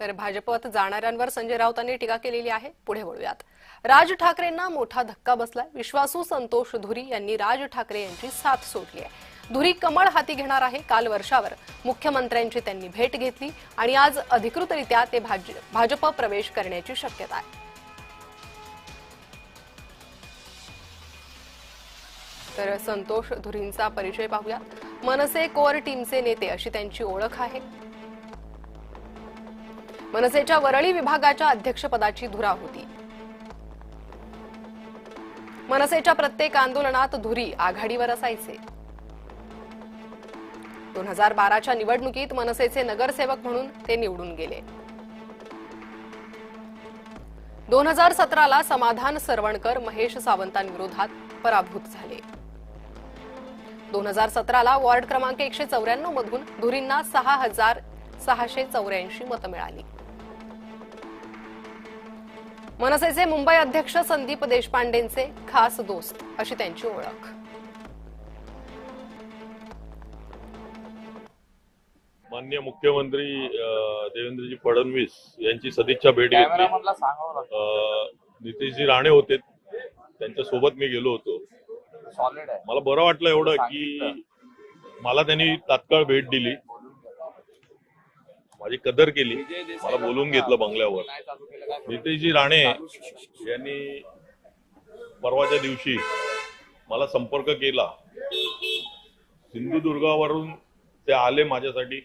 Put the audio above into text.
तर भाजपत जाणाऱ्यांवर संजय राऊतांनी टीका केलेली आहे। पुढे वळूयात। राज ठाकरेंना मोठा धक्का बसलाय। विश्वासू संतोष धुरी यांनी राज ठाकरे यांची साथ सोडली आहे। धुरी कमळ हाती घेणार आहे। काल वर्षावर मुख्यमंत्र्यांची त्यांनी भेट घेतली आणि आज अधिकृतरित्या ते भाजप प्रवेश करण्याची शक्यता आहे। तर संतोष धुरींचा परिचय पाहूया। मनसे कोर टीमचे नेते अशी त्यांची ओळख आहे। मनसेच्या वरळी विभागाच्या अध्यक्षपदाची धुरा होती। मनसेच्या प्रत्येक आंदोलनात धुरी आघाडीवर असायचे। 2012च्या निवडणुकीत मनसेचे नगरसेवक म्हणून ते निवडून गेले। 2017ला समाधान सरवणकर महेश सावंतांविरोधात पराभूत झाले। 2017ला वॉर्ड क्रमांक 194 मधून धुरींना 6,684 मतं मिळाली। मनसेचे मुंबई अध्यक्ष संदीप देशपांडेंचे खास दोस्त अशी त्यांची ओळख। माननीय मुख्यमंत्री देवेंद्रजी फडणवीस यांची सदिच्छा भेट घेतली। नितेशजी राणे होते, त्यांच्या सोबत मी गेलो होतो। मला बरं वाटलं एवढं की मला त्यांनी तात्काळ भेट दिली, माझी कदर केली, मला बोलून घेतलं बंगल्यावर। नितेशजी राणे यांनी परवाच्या दिवशी मला संपर्क केला। सिंधुदुर्गावरून ते आले माझ्यासाठी।